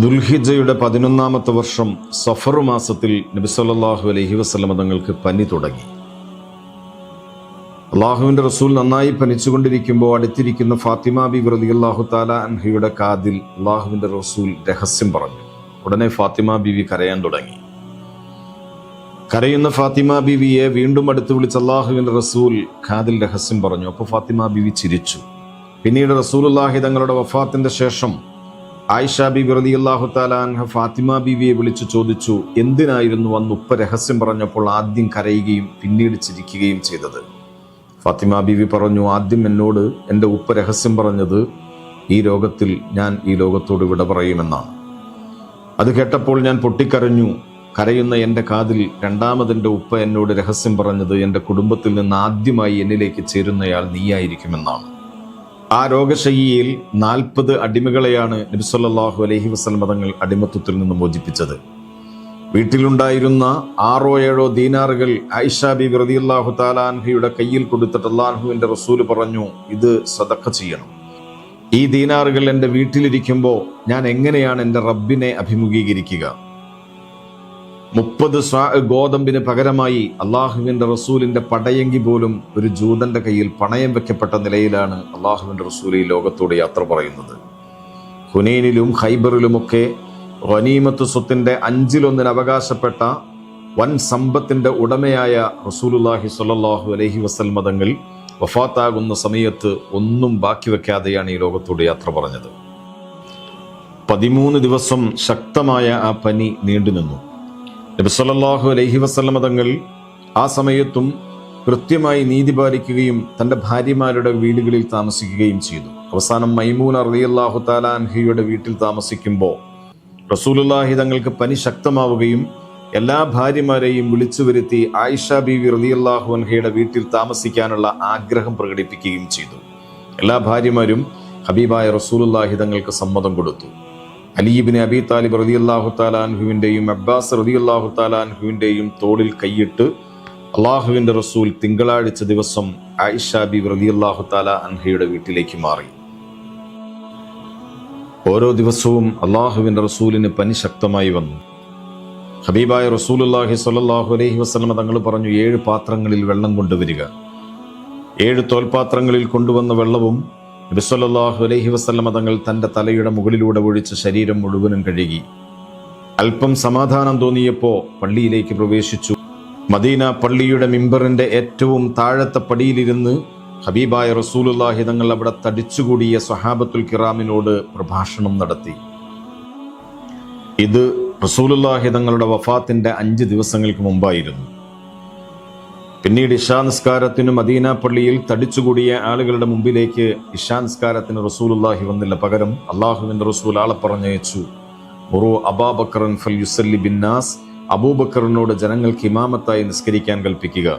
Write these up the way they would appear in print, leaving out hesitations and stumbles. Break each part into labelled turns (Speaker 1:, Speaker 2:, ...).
Speaker 1: ദുൽഹിജ്ജയുടെ 11-ാമത്തെ വർഷം സഫർ മാസത്തിൽ നബി സല്ലല്ലാഹു അലൈഹി വസല്ലം തങ്ങൾക്ക് പനി തുടങ്ങി. അള്ളാഹുവിൻ്റെ റസൂൽ നന്നായി പനിച്ചുകൊണ്ടിരിക്കുമ്പോൾ അടുത്തിരിക്കുന്ന ഫാത്തിമ ബീവി റളിയല്ലാഹു തആല അൻഹയുടെ കാതിൽ അള്ളാഹുവിൻ്റെ റസൂൽ രഹസ്യം പറഞ്ഞു. ഉടനെ ഫാത്തിമ ബീവി കരയാൻ തുടങ്ങി. കരയുന്ന ഫാത്തിമ ബീവിയെ വീണ്ടും അടുത്ത് വിളിച്ച് അള്ളാഹുവിൻ്റെ റസൂൽ കാതിൽ രഹസ്യം പറഞ്ഞു. അപ്പോൾ ഫാത്തിമ ബീവി ചിരിച്ചു. പിന്നീട് റസൂലുള്ളാഹി തങ്ങളുടെ വഫാത്തിന്റെ ശേഷം ആയിഷ ബീവി റളിയല്ലാഹു തആല അൻഹ ഫാത്തിമ ബീവിയെ വിളിച്ചു ചോദിച്ചു, എന്തിനായിരുന്നു അന്ന് ഉപ്പ രഹസ്യം പറഞ്ഞപ്പോൾ ആദ്യം കരയുകയും പിന്നീട് ചിരിക്കുകയും ചെയ്തത്? ഫാത്തിമ ബീവി പറഞ്ഞു, ആദ്യം എന്നോട് എൻ്റെ ഉപ്പ രഹസ്യം പറഞ്ഞത് ഈ ലോകത്തിൽ ഞാൻ ഈ ലോകത്തോട് വിട പറയുമെന്നാണ്. അത് കേട്ടപ്പോൾ ഞാൻ പൊട്ടിക്കരഞ്ഞു. കരയുന്ന എൻ്റെ കാതിൽ രണ്ടാമതെൻ്റെ ഉപ്പ എന്നോട് രഹസ്യം പറഞ്ഞത് എൻ്റെ കുടുംബത്തിൽ നിന്ന് ആദ്യമായി എന്നിലേക്ക് ചേരുന്നയാൾ നീയായിരിക്കുമെന്നാണ്. ആ രോഗശയ്യയിൽ 40 അടിമകളെയാണ് നബി സല്ലല്ലാഹു അലൈഹി വസല്ലം തങ്ങൾ അടിമത്വത്തിൽ നിന്ന് മോചിപ്പിച്ചത്. വീട്ടിലുണ്ടായിരുന്ന 6-7 ദീനാറുകൾ ആയിഷ ബീവി റളിയല്ലാഹു തആല അൻഹയുടെ കയ്യിൽ കൊടുത്തിട്ട് അല്ലാഹുവിൻ്റെ റസൂൽ പറഞ്ഞു, ഇത് സദഖ ചെയ്യണം. ഈ ദീനാറുകൾ എൻ്റെ വീട്ടിലിരിക്കുമ്പോൾ ഞാൻ എങ്ങനെയാണ് എൻ്റെ റബ്ബിനെ അഭിമുഖീകരിക്കുക? 30 സ്വാ ഗോതമ്പിന് പകരമായി അള്ളാഹുവിൻ്റെ റസൂലിൻ്റെ പടയെങ്കി പോലും ഒരു ജൂതന്റെ കയ്യിൽ പണയം വെക്കപ്പെട്ട നിലയിലാണ് അള്ളാഹുവിൻ്റെ റസൂൽ ഈ ലോകത്തോട് യാത്ര പറയുന്നത്. ഹുനൈനിലും ഖൈബറിലുമൊക്കെ ഗനീമത്ത് സ്വത്തിൻ്റെ 5-1 അവകാശപ്പെട്ട വൻ സമ്പത്തിൻ്റെ ഉടമയായ റസൂലുള്ളാഹി സ്വല്ലല്ലാഹു അലൈഹി വസല്ലം തങ്ങൾ വഫാത്താകുന്ന സമയത്ത് ഒന്നും ബാക്കി വെക്കാതെയാണ് ഈ ലോകത്തോട് യാത്ര പറഞ്ഞത്. 13 ദിവസം ശക്തമായ ആ പനി നീണ്ടുനിന്നു. നബി സല്ലല്ലാഹു അലൈഹി വസല്ലം തങ്ങൾ ആ സമയത്തും കൃത്യമായി നീതി പാലിക്കുകയും തൻ്റെ ഭാര്യമാരുടെ വീടുകളിൽ താമസിക്കുകയും ചെയ്തു. അവസാനം മൈമൂന റളിയല്ലാഹു തആല അൻഹയുടെ വീട്ടിൽ താമസിക്കുമ്പോൾ റസൂലുള്ളാഹി തങ്ങൾക്ക് പനി ശക്തമാവുകയും എല്ലാ ഭാര്യമാരെയും വിളിച്ചു വരുത്തി ആയിഷ ബീവി റളിയല്ലാഹു അൻഹയുടെ വീട്ടിൽ താമസിക്കാനുള്ള ആഗ്രഹം പ്രകടിപ്പിക്കുകയും ചെയ്തു. എല്ലാ ഭാര്യമാരും ഹബീബായ റസൂലുള്ളാഹി തങ്ങൾക്ക് സമ്മതം കൊടുത്തു. അലി ഇബ്നു അബി താലിബ് റളിയല്ലാഹു തആല അൻഹുവിൻ്റെയും അബ്ബാസ് റളിയല്ലാഹു തആല അൻഹുവിൻ്റെയും തോളിൽ കൈയിട്ട് അള്ളാഹുവിൻ്റെ റസൂൽ തിങ്കളാഴ്ച ദിവസം ആയിഷ ബീവി റളിയല്ലാഹു തആല അൻഹയുടെ വീട്ടിലേക്ക് മാറി. ഓരോ ദിവസവും അള്ളാഹുവിൻ്റെ റസൂലിന് പനി ശക്തമായി വന്നു. ഹബീബായ റസൂലുള്ളാഹി സ്വല്ലല്ലാഹു അലൈഹി വസല്ലം തങ്ങൾ പറഞ്ഞു, 7 പാത്രങ്ങളിൽ വെള്ളം കൊണ്ടുവരിക. 7 തോൽപാത്രങ്ങളിൽ കൊണ്ടുവന്ന വെള്ളവും നബി സല്ലല്ലാഹു അലൈഹി വസല്ലം തങ്ങൾ തൻ്റെ തലയുടെ മുകളിലൂടെ ഒഴിച്ച് ശരീരം മുഴുവനും കഴുകി. അല്പം സമാധാനം തോന്നിയപ്പോൾ പള്ളിയിലേക്ക് പ്രവേശിച്ചു. മദീന പള്ളിയുടെ മിമ്പറിന്റെ ഏറ്റവും താഴത്തെ പടിയിലിരുന്ന് ഹബീബായ റസൂലുള്ളാഹി തങ്ങൾ അവിടെ തടിച്ചുകൂടിയ സ്വഹാബത്തുൽ കിറാമിനോട് പ്രഭാഷണം നടത്തി. ഇത് റസൂലുള്ളാഹി തങ്ങളുടെ വഫാത്തിന്റെ 5 ദിവസങ്ങൾക്ക് മുമ്പായിരുന്നു. പിന്നീട് ഇശാ നിസ്കാരത്തിന് മദീന പള്ളിയിൽ തടിച്ചുകൂടിയ ആളുകളുടെ മുമ്പിലേക്ക് ഇശാ നിസ്കാരത്തിന് റസൂലുള്ളാഹി വന്നില്ല. പകരം അള്ളാഹുവിൻ്റെ റസൂൽ ആളെ പറഞ്ഞയച്ചു, മുറു അബൂബക്കറൻ ഫൽയുസല്ലി ബിന്നാസ്, അബൂബക്കറിനോട് ജനങ്ങൾക്ക് ഇമാമത്തായി നിസ്കരിക്കാൻ കൽപ്പിക്കുക.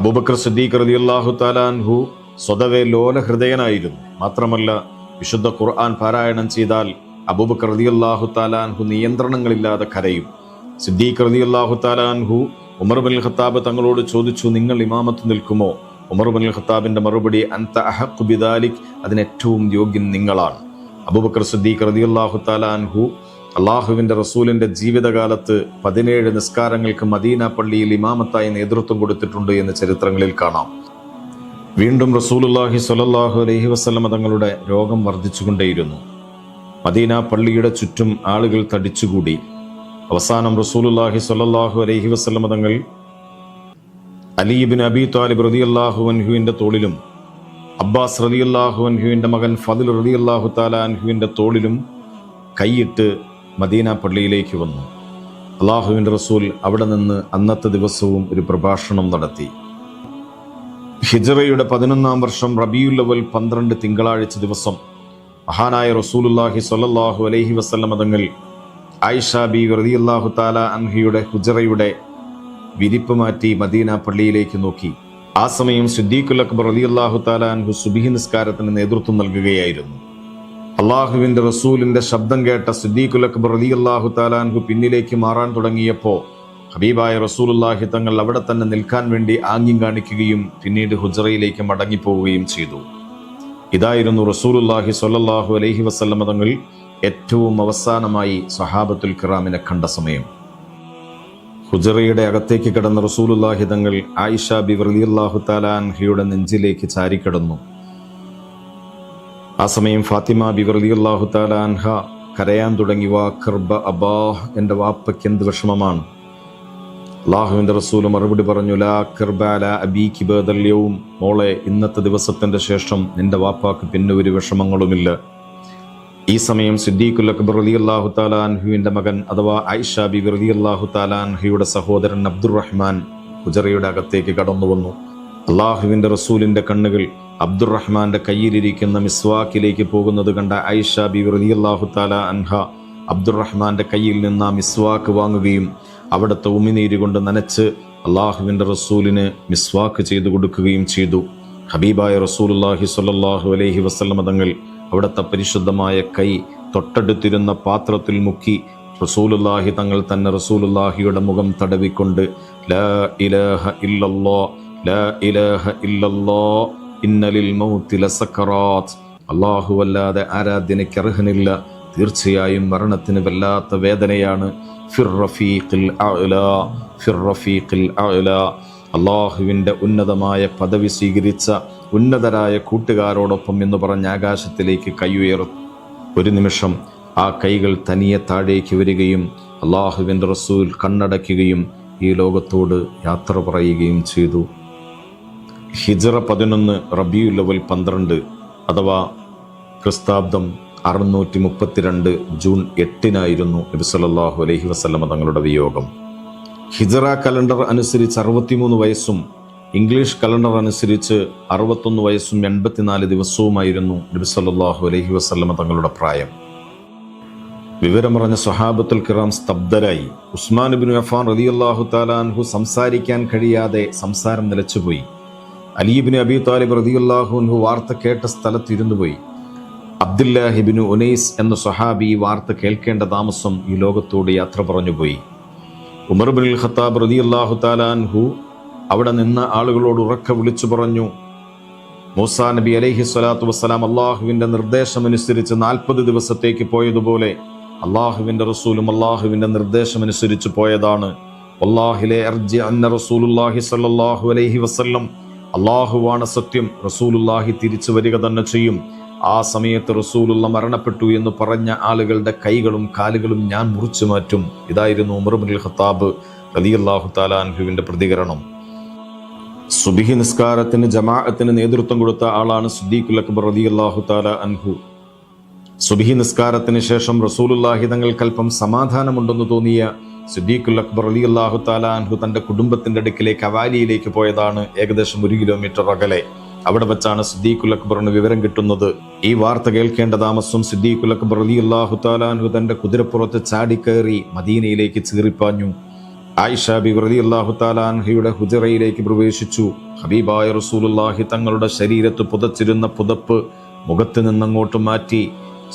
Speaker 1: അബൂബക്കർ സിദ്ദീഖ് റളിയല്ലാഹു തആല അൻഹു സ്വതവേ ലോലഹൃദയനായിരുന്നു. മാത്രമല്ല, വിശുദ്ധ ഖുർആൻ പാരായണം ചെയ്താൽ അബൂബക്കർ റളിയല്ലാഹു തആല അൻഹു നിയന്ത്രണങ്ങളില്ലാതെ കരയും. സിദ്ദീഖ് റളിയല്ലാഹു തആല അൻഹു ഉമർ ഇബ്നുൽ ഖത്താബ് തങ്ങളോട് ചോദിച്ചു, നിങ്ങൾ ഇമാമത്ത് നിൽക്കുമോ? ഉമർ ഇബ്നുൽ ഖത്താബിന്റെ മറുപടി, അൻത അഹഖു ബിദാലിക്, അതിന് ഏറ്റവും യോഗ്യൻ നിങ്ങളാണ്. അബൂബക്കർ സിദ്ദീഖ് റളിയല്ലാഹു തആല അൻഹു അള്ളാഹുവിൻ്റെ റസൂലിൻ്റെ ജീവിതകാലത്ത് 17 നിസ്കാരങ്ങൾക്ക് മദീന പള്ളിയിൽ ഇമാമത്തായി നേതൃത്വം കൊടുത്തിട്ടുണ്ട് എന്ന് ചരിത്രങ്ങളിൽ കാണാം. വീണ്ടും റസൂലുള്ളാഹി സ്വല്ലല്ലാഹു അലൈഹി വസല്ലം തങ്ങളുടെ രോഗം വർദ്ധിച്ചുകൊണ്ടേയിരുന്നു. മദീന പള്ളിയുടെ ചുറ്റും ആളുകൾ തടിച്ചുകൂടി. അവസാനം റസൂലുള്ളാഹി സ്വല്ലല്ലാഹു അലൈഹി വസല്ലം തങ്ങൾ അലി ഇബ്നു അബി താലിബ് റളിയല്ലാഹു അൻഹുവിൻ്റെ തോളിലും അബ്ബാസ് റളിയല്ലാഹു അൻഹുവിൻ്റെ മകൻ ഫദ്ൽ റളിയല്ലാഹു തആല അൻഹുവിൻ്റെ തോളിലും കൈയിട്ട് മദീന പള്ളിയിലേക്ക് വന്നു. അള്ളാഹുവിൻ്റെ റസൂൽ അവിടെ നിന്ന് അന്നത്തെ ദിവസവും ഒരു പ്രഭാഷണം നടത്തി. ഹിജ്റയുടെ 11-ാം വർഷം റബീഉൽ അവൽ 12 തിങ്കളാഴ്ച ദിവസം മഹാനായ റസൂലുള്ളാഹി സ്വല്ലല്ലാഹു അലൈഹി വസല്ലം തങ്ങൾ ആയിഷ ബീവി റളിയല്ലാഹു തആല അൻഹയുടെ ഹുജറയുടെ വിരിപ്പ് മാറ്റി മദീന പള്ളിയിലേക്ക് നോക്കി. ആ സമയം സിദ്ദീഖുൽ അക്ബർ റളിയല്ലാഹു തആല അൻഹു സുബ്ഹി നിസ്കാരത്തിന് നേതൃത്വം നൽകുകയായിരുന്നു. അള്ളാഹുവിൻ്റെ റസൂലിൻ്റെ ശബ്ദം കേട്ട സിദ്ദീഖുൽ അക്ബർ റളിയല്ലാഹു തആല അൻഹു പിന്നിലേക്ക് മാറാൻ തുടങ്ങിയപ്പോൾ ഹബീബായ റസൂലുള്ളാഹി തങ്ങൾ അവിടെ തന്നെ നിൽക്കാൻ വേണ്ടി ആംഗ്യം കാണിക്കുകയും പിന്നീട് ഹുജറയിലേക്ക് മടങ്ങിപ്പോവുകയും ചെയ്തു. ഇതായിരുന്നു റസൂലുള്ളാഹി സ്വല്ലല്ലാഹു അലൈഹി വസല്ലം തങ്ങൾ ഏറ്റവും അവസാനമായി സ്വഹാബത്തുൽ കിറാമിനെ കണ്ട സമയം. ഹുജറയുടെ അകത്തേക്ക് കിടന്ന റസൂലുള്ളാഹി തങ്ങൾ ആയിഷ ബിബി റളിയല്ലാഹു തആല അൻഹയുടെ നെഞ്ചിലേക്ക് ചാരിക്കിടന്നു. ആ സമയം ഫാത്തിമ ബിബി റളിയല്ലാഹു തആല അൻഹ കരയാൻ തുടങ്ങി. വാ കർബ അബാ, എൻ്റെ വാപ്പയ്ക്ക് എന്ത് വിഷമമാണ്. അല്ലാഹുവിൻ്റെ റസൂൽ മറുപടി പറഞ്ഞു, ലാ കർബ അലാ അബീകി ബഅദൽ യൗം, മോളെ, ഇന്നത്തെ ദിവസത്തിന്റെ ശേഷം നിന്റെ വാപ്പാക്ക് പിന്നെ ഒരു വിഷമങ്ങളുമില്ല. ഈ സമയം സിദ്ദീഖുൽ അക്ബർ റളിയല്ലാഹു തആല അൻഹുവിന്റെ മകൻ അഥവാ ആയിഷ ബിബി റളിയല്ലാഹു തആല അൻഹയുടെ സഹോദരൻ അബ്ദുറഹ്മാൻ ഹുജറയുടെ അകത്തേക്ക് കടന്നു വന്നു. അല്ലാഹുവിന്റെ റസൂലിന്റെ കണ്ണുകൾ അബ്ദുറഹ്മാന്റെ കയ്യിലിരിക്കുന്ന മിസ്വാക്കിലേക്ക് പോകുന്നത് കണ്ട ആയിഷ ബിബി റളിയല്ലാഹു തആല അൻഹ അബ്ദുറഹ്മാന്റെ കയ്യിൽ നിന്ന് ആ മിസ്വാക്ക് വാങ്ങുകയും അവിടുത്തെ ഉമിനീര് കൊണ്ട് നനച്ച് അല്ലാഹുവിന്റെ റസൂലിന് മിസ്വാക്ക് ചെയ്തു കൊടുക്കുകയും ചെയ്തു. ഹബീബായ റസൂലുള്ളാഹി സ്വല്ലല്ലാഹു അലൈഹി വസല്ലമ തങ്ങൾ അവിടുത്തെ പരിശുദ്ധമായ കൈ തൊട്ടടുത്തിരുന്ന പാത്രത്തിൽ മുക്കി റസൂലുള്ളാഹി തങ്ങൾ തന്നെ റസൂലുള്ളാഹിയുടെ മുഖം തടവിക്കൊണ്ട് ലാ ഇലാഹ ഇല്ലല്ലാഹ്, ലാ ഇലാഹ ഇല്ലല്ലാഹ്, ഇന്നലിൽ മൗതി ലസക്കറാത്ത്, അല്ലാഹുവല്ലാതെ ആരാധ്യനയ്ക്ക് അർഹനില്ല, തീർച്ചയായും മരണത്തിന് വല്ലാത്ത വേദനയാണ്. ഫിർ റഫീഖിൽ അഅ്ലാ, ഫിർ റഫീഖിൽ അഅ്ലാ, അല്ലാഹുവിൻ്റെ ഉന്നതമായ പദവി സ്വീകരിച്ച ഉന്നതരായ കൂട്ടുകാരോടൊപ്പം എന്ന് പറഞ്ഞ് ആകാശത്തിലേക്ക് കൈ ഉയർത്തി. ഒരു നിമിഷം ആ കൈകൾ തനിയെ താഴേക്ക് വരികയും അല്ലാഹുവിൻ്റെ റസൂൽ കണ്ണടയ്ക്കുകയും ഈ ലോകത്തോട് യാത്ര പറയുകയും ചെയ്തു. ഹിജ്റ 11 റബീഉൽ അവ്വൽ 12 അഥവാ ക്രിസ്താബ്ദം 632 ജൂൺ 8 നബി സല്ലല്ലാഹു അലൈഹി വസല്ലമ തങ്ങളുടെ വിയോഗം. ഹിജ്റ കലണ്ടർ അനുസരിച്ച് 63 വയസ്സും ഇംഗ്ലീഷ് കലണ്ടർ അനുസരിച്ച് 61 വയസ്സും 84 ദിവസവുമായിരുന്നു നബി സല്ലല്ലാഹു അലൈഹി വസല്ലമ തങ്ങളുടെ പ്രായം. വിവരമറിഞ്ഞ സ്വഹാബത്തുൽ കിറാം സ്തബ്ധരായി. ഉസ്മാൻ ഇബ്നു അഫ്ഫാൻ റളിയല്ലാഹു തആല അൻഹു സംസാരിക്കാൻ കഴിയാതെ സംസാരം നിലച്ചുപോയി. അലി ഇബ്നു അബി താലിബ് റളിയല്ലാഹു അൻഹു വാർത്ത കേട്ട സ്ഥലത്ത് ഇരുന്നുപോയി. അബ്ദുല്ലാഹി ഇബ്നു ഉനൈസ് എന്ന സ്വഹാബി വാർത്ത കേൾക്കേണ്ട താമസം ഈ ലോകത്തോട് യാത്ര പറഞ്ഞുപോയി. ഉമർ ഇബ്നുൽ ഖത്താബ് റളിയല്ലാഹു തആല അൻഹു അവിടെ നിന്ന് ആളുകളോട് ഉറക്കെ വിളിച്ചു പറഞ്ഞു, മൂസാ നബി അലൈഹി സ്വലാത്തു വസ്സലാം അള്ളാഹുവിന്റെ നിർദ്ദേശമനുസരിച്ച് 40 ദിവസത്തേക്ക് പോയതുപോലെ അള്ളാഹുവിന്റെ റസൂലും അള്ളാഹുവിന്റെ നിർദ്ദേശമനുസരിച്ച് പോയതാണ്. വല്ലാഹിലെ അർജി അന്ന റസൂലുള്ളാഹി സ്വല്ലല്ലാഹു അലൈഹി വസല്ലം, അള്ളാഹുവാണ് സത്യം, റസൂലുള്ളാഹി തിരിച്ചു വരിക തന്നെ ചെയ്യും. ആ സമയത്ത് റസൂലുള്ള മരണപ്പെട്ടു എന്ന് പറഞ്ഞ ആളുകളുടെ കൈകളും കാലുകളും ഞാൻ മുറിച്ചു മാറ്റും. ഇതായിരുന്നു ഉമർ ഇബ്നുൽ ഖത്താബ് റളിയല്ലാഹു തആല അൻഹുവിന്റെ പ്രതികരണം. സുബ്ഹി നിസ്കാരത്തിന് ജമാഅത്തിന് നേതൃത്വം കൊടുത്ത ആളാണ് സിദ്ദീഖുൽ അക്ബർ റളിയല്ലാഹു തആല അൻഹു. സുബ്ഹി നിസ്കാരത്തിന് ശേഷം റസൂലുള്ളാഹി തങ്ങൾക്കൽപ്പം സമാധാനമുണ്ടെന്ന് തോന്നിയ സിദ്ദീഖുൽ അക്ബർ റളിയല്ലാഹു തആല അൻഹു തന്റെ കുടുംബത്തിന്റെ അടുക്കിലേക്ക് അവാലിയിലേക്ക് പോയതാണ്. ഏകദേശം 1 കിലോമീറ്റർ അകലെ. അവിടെ വെച്ചാണ് സിദ്ദീഖുൽ അക്ബറിന് വിവരം കിട്ടുന്നത്. ഈ വാർത്ത കേൾക്കേണ്ട താമസം സിദ്ദീഖുൽ അക്ബർ റളിയല്ലാഹു തആല അൻഹു തന്റെ കുതിരപ്പുറത്ത് ചാടിക്കയറി മദീനയിലേക്ക് ചീറിപ്പാഞ്ഞു. ആയിഷ ബിബി റളിയല്ലാഹു തആല അൻഹയുടെ ഹുജറയിലേക്ക് പ്രവേശിച്ചു. ഹബീബായ റസൂലുള്ളാഹി തങ്ങളുടെ ശരീരത്ത് പുതച്ചിരുന്ന പുതപ്പ് മുഖത്ത് നിന്നങ്ങോട്ട് മാറ്റി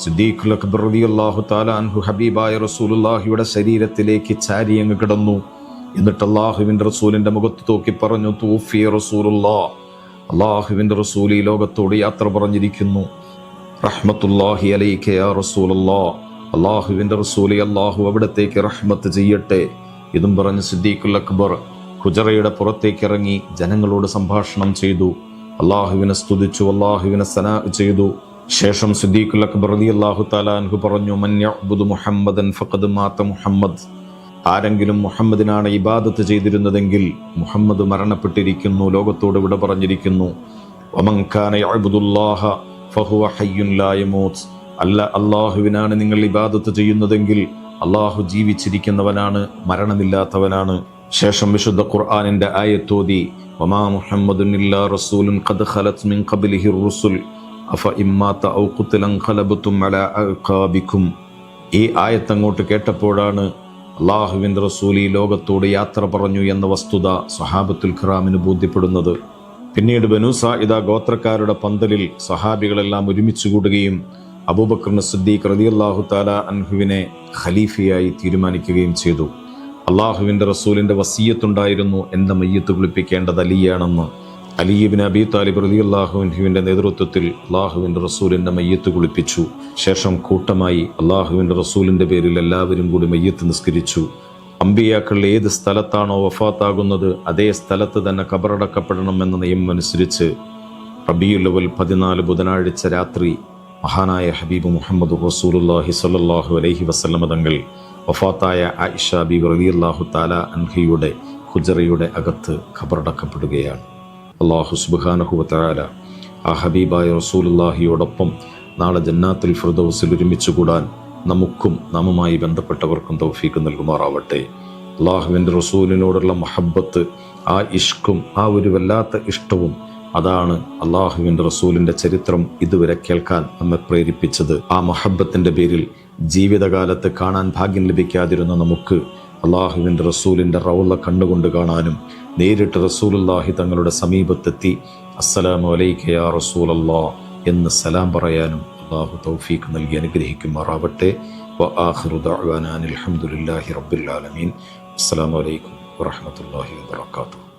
Speaker 1: സിദ്ദീഖുൽ അക്ബർ റളിയല്ലാഹു തആല അൻഹു ഹബീബായ റസൂലുള്ളാഹിയുടെ ശരീരത്തിലേക്ക് ചാരിയങ്ങ് കിടന്നു. എന്നിട്ട് അല്ലാഹുവിന്റെ റസൂലിന്റെ മുഖത്ത് നോക്കി പറഞ്ഞു, തൂഫിയ റസൂലുള്ളാഹ്, അല്ലാഹുവിന്റെ റസൂൽ ഈ ലോകത്തോട് യാത്ര പറഞ്ഞിരിക്കുന്നു. റഹ്മത്തുള്ളാഹി അലൈക യാ റസൂലല്ലാഹ്, അല്ലാഹുവിന്റെ റസൂലേ, അല്ലാഹു അവിടത്തേക്ക് റഹ്മത്ത് ചെയ്യട്ടെ. ഇതും പറഞ്ഞ് സിദ്ദീഖുൽ അക്ബർ ഹുജറയുടെ പുറത്തേക്ക് ഇറങ്ങി ജനങ്ങളോട് സംഭാഷണം ചെയ്തു. അല്ലാഹുവിനെ സ്തുതിച്ചു, അല്ലാഹുവിനെ സനാ ചെയ്തു. ശേഷം സിദ്ദീഖുൽ അക്ബർ റളിയല്ലാഹു തആല അൻഹു പറഞ്ഞു, മൻ യഅ്ബുദു മുഹമ്മദൻ ഫഖദ് മാത മുഹമ്മദ്, ആരെങ്കിലും മുഹമ്മദിനാണ് ഇബാദത്ത് ചെയ്തിരുന്നതെങ്കിൽ മുഹമ്മദ് മരണപ്പെട്ടിരിക്കുന്നു, ലോകത്തോട് വിട പറഞ്ഞിരിക്കുന്നു. വമൻ കാന യഅ്ബുദുല്ലാഹ ഫഹുവ ഹയ്യുൻ ലാ യമൂത്ത്, അല്ല അല്ലാഹുവിനാണ് നിങ്ങൾ ഇബാദത്ത് ചെയ്യുന്നതെങ്കിൽ അല്ലാഹു ജീവിച്ചിരിക്കുന്നവനാണ്, മരണമില്ലാത്തവനാണ്. ശേഷം വിശുദ്ധ ഖുർആനിന്റെ ആയത്തോതി, വമാ മുഹമ്മദുൻ ഇല്ലാ റസൂലുൻ ഖദ് ഖലത് മിൻ ഖബ്ലിഹിർ റുസുൽ അഫ ഇമ്മാത ഔ ഖുതിലൻ ഖലബതും അലാ അഖാബികും. ഈ ആയത്തങ്ങോട്ട് കേട്ടപ്പോഴാണ് അല്ലാഹുവിന്റെ റസൂൽ ഈ ലോകത്തോട് യാത്ര പറഞ്ഞു എന്ന വസ്തുത സ്വഹാബത്തുൽ കിറാമിന് ബോധ്യപ്പെടുന്നത്. പിന്നീട് ബനൂ സാഇദ ഗോത്രക്കാരുടെ പന്തലിൽ സ്വഹാബികളെല്ലാം ഒരുമിച്ച് കൂടുകയും അബൂബക്കർ സിദ്ദീഖ് റളിയല്ലാഹു തആല അൻഹുവിനെ ഖലീഫയായി തീരുമാനിക്കുകയും ചെയ്തു. അല്ലാഹുവിന്റെ റസൂലിന്റെ വസിയ്യത്തുണ്ടായിരുന്നു, എന്റെ മയ്യത്ത് കുളിപ്പിക്കേണ്ടത് അലിയാണെന്ന്. അലി ഇബ്നു അബി താലിബ് റളിയല്ലാഹു അൻഹുവിന്റെ നേതൃത്വത്തിൽ അള്ളാഹുവിന്റെ റസൂലിന്റെ മയ്യത്ത് കുളിപ്പിച്ചു. ശേഷം കൂട്ടമായി അള്ളാഹുവിന്റെ റസൂലിന്റെ പേരിൽ എല്ലാവരും കൂടി മയ്യത്ത് നിസ്കരിച്ചു. അമ്പിയാക്കൾ ഏത് സ്ഥലത്താണോ വഫാത്താകുന്നത് അതേ സ്ഥലത്ത് തന്നെ ഖബറടക്കപ്പെടണം എന്ന നിയമം അനുസരിച്ച് റബീഉൽ അവ്വൽ 14 ബുധനാഴ്ച രാത്രി മഹാനായ ഹബീബ് മുഹമ്മദ് റസൂലുള്ളാഹി സ്വല്ലല്ലാഹു അലൈഹി വസല്ലമ തങ്ങൾ വഫാത്തായ ആയിഷ ബീവി റളിയല്ലാഹു തആല അൻഹയുടെ ഹുജറയുടെ അകത്ത് ഖബറടക്കപ്പെടുകയാണ്. അല്ലാഹു സുബ്ഹാനഹു വ തആല ആ ഹബീബായ റസൂലുള്ളാഹിയോടൊപ്പം നാളെ ജന്നാത്തുൽ ഫിർദൗസിൽ ഒരുമിച്ച് കൂടാൻ നമുക്കും നമ്മുമായി ബന്ധപ്പെട്ടവർക്കും തൗഫീഖ് നൽകുമാറാവട്ടെ. അള്ളാഹുവിൻ്റെ റസൂലിനോടുള്ള മഹബ്ബത്ത്, ആ ഇഷ്കും ആ ഒരു വല്ലാത്ത ഇഷ്ടവും, അതാണ് അള്ളാഹുവിൻ്റെ റസൂലിൻ്റെ ചരിത്രം ഇതുവരെ കേൾക്കാൻ നമ്മെ പ്രേരിപ്പിച്ചത്. ആ മഹബ്ബത്തിൻ്റെ പേരിൽ ജീവിതകാലത്ത് കാണാൻ ഭാഗ്യം ലഭിക്കാതിരുന്ന നമുക്ക് അള്ളാഹുവിൻ്റെ റസൂലിൻ്റെ റൗള കണ്ടുകൊണ്ട് കാണാനും നേരിട്ട് റസൂലുള്ളാഹി തങ്ങളുടെ സമീപത്തെത്തി അസ്സലാമു അലൈക യാ റസൂലല്ലാഹ് എന്ന് സലാം പറയാനും അല്ലാഹു തൗഫീഖ് നൽകി അനുഗ്രഹിക്കുമാറാവട്ടെ. വ ആഖിറു ദഅ്വാനാ അൽഹംദുലില്ലാഹി റബ്ബിൽ ആലമീൻ. അസ്സലാമു അലൈക്കും വറഹ്മത്തുള്ളാഹി വബറകാതുഹു.